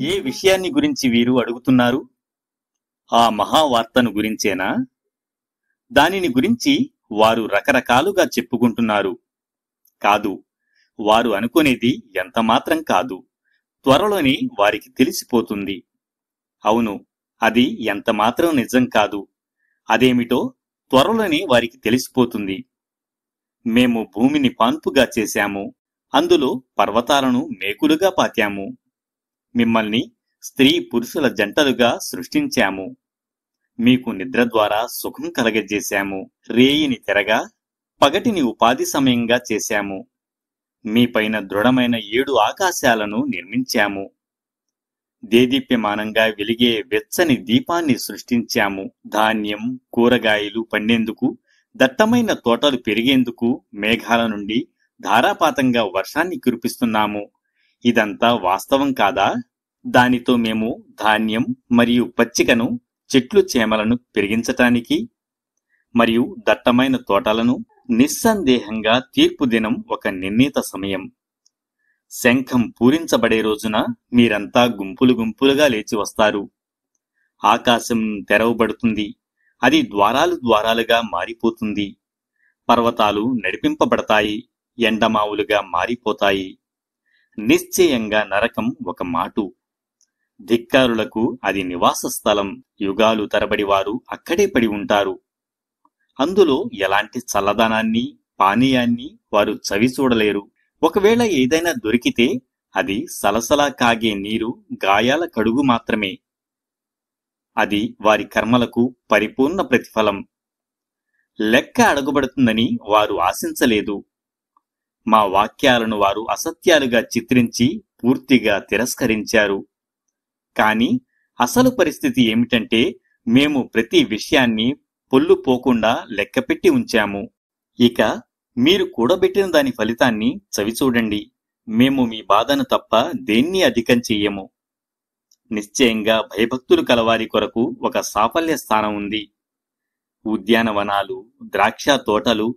ఏ విషయాన్ని గురించి వీరు అడుగుతున్నారు? ఆ మహావార్తను గురించేనా? దానిని గురించి వారు రకరకాలుగా చెప్పుకుంటున్నారు. కాదు, వారు అనుకునేది ఎంతమాత్రం కాదు. త్వరలోనే వారికి తెలిసిపోతుంది. అవును, అది ఎంతమాత్రం నిజం కాదు. అదేమిటో త్వరలోనే వారికి తెలిసిపోతుంది. మేము భూమిని పాన్పుగా చేశాము, అందులో పర్వతాలను మేకులుగా పాతాము. మిమ్మల్ని స్త్రీ పురుషుల జంటలుగా సృష్టించాము. మీకు నిద్ర ద్వారా సుఖం కలగజేశాము. రేయిని తెరగా, పగటిని ఉపాధి సమయంగా చేశాము. మీపైన దృఢమైన 7 ఆకాశాలను నిర్మించాము. దేదీప్యమానంగా వెలిగే వెచ్చని దీపాన్ని సృష్టించాము. ధాన్యం, కూరగాయలు పండేందుకు, దట్టమైన తోటలు పెరిగేందుకు మేఘాల నుండి ధారాపాతంగా వర్షాన్ని కురిపిస్తున్నాము. ఇదంతా వాస్తవం కాదా? దానితో మేము ధాన్యం మరియు పచ్చికను, చెట్లు చేమలను పెరిగించటానికి మరియు దట్టమైన తోటలను, నిస్సందేహంగా తీర్పు దినం ఒక నిర్ణీత సమయం. శంఖం పూరించబడే రోజున మీరంతా గుంపులు గుంపులుగా లేచి వస్తారు. ఆకాశం తెరవబడుతుంది. అది ద్వారాలు ద్వారాలుగా మారిపోతుంది. పర్వతాలు నడిపింపబడతాయి, ఎండమావులుగా మారిపోతాయి. నిశ్చయంగా నరకం ఒక మాటు. ధిక్కారులకు అది నివాస స్థలం. యుగాలు తరబడి వారు అక్కడే పడి ఉంటారు. అందులో ఎలాంటి చల్లదనాన్ని, పానీయాన్ని వారు చవి చూడలేరు. ఒకవేళ ఏదైనా దొరికితే అది సలసలా కాగే నీరు, గాయాల కడుగు మాత్రమే. అది వారి కర్మలకు పరిపూర్ణ ప్రతిఫలం. లెక్క అడగబడుతుందని వారు ఆశించలేదు. మా వాక్యాలను వారు అసత్యాలుగా చిత్రించి పూర్తిగా తిరస్కరించారు. కాని అసలు పరిస్థితి ఏమిటంటే, మేము ప్రతి విషయాన్ని పొల్లు పోకుండా లెక్కపెట్టి ఉంచాము. ఇక మీరు కూడబెట్టిన దాని ఫలితాన్ని చవిచూడండి. మేము మీ బాధను తప్ప దేన్ని అధికం చెయ్యము. నిశ్చయంగా భయభక్తులు కలవారి కొరకు ఒక సాఫల్య స్థానం ఉంది. ఉద్యానవనాలు, ద్రాక్ష తోటలు,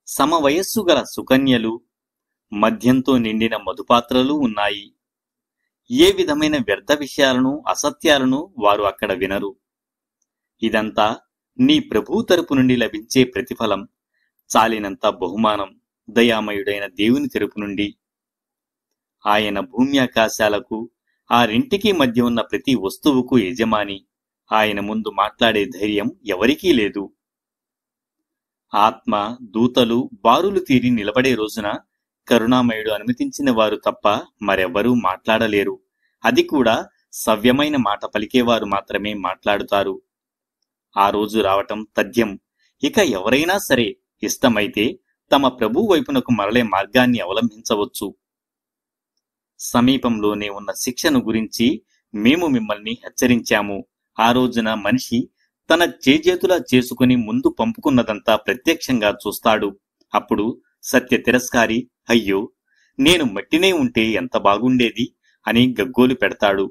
సమవయస్సు గల సుకన్యలు, మద్యంతో నిండిన మధుపాత్రలు ఉన్నాయి. ఏ విధమైన వ్యర్థ విషయాలను, అసత్యాలను వారు అక్కడ వినరు. ఇదంతా నీ ప్రభువు తరపు నుండి లభించే ప్రతిఫలం, చాలినంత బహుమానం, దయామయుడైన దేవుని తరపు నుండి. ఆయన భూమి ఆకాశాలకు, ఆ రెంటికి మధ్య ఉన్న ప్రతి వస్తువుకు యజమాని. ఆయన ముందు మాట్లాడే ధైర్యం ఎవరికీ లేదు. ఆత్మ, దూతలు బారులు తీరి నిలబడే రోజున కరుణామయుడు అనుమతించిన వారు తప్ప మరెవ్వరూ మాట్లాడలేరు. అది కూడా సవ్యమైన మాట పలికేవారు మాత్రమే మాట్లాడుతారు. ఆ రోజు రావటం తథ్యం. ఇక ఎవరైనా సరే ఇష్టమైతే తమ ప్రభు వైపునకు మరలే మార్గాన్ని అవలంబించవచ్చు. సమీపంలోనే ఉన్న శిక్షను గురించి మేము మిమ్మల్ని హెచ్చరించాము. ఆ రోజున మనిషి తన చేజేతులా చేసుకుని ముందు పంపుకున్నదంతా ప్రత్యక్షంగా చూస్తాడు. అప్పుడు సత్య తిరస్కారి, అయ్యో, నేను మట్టినే ఉంటే ఎంత బాగుండేది అని గగ్గోలు పెడతాడు.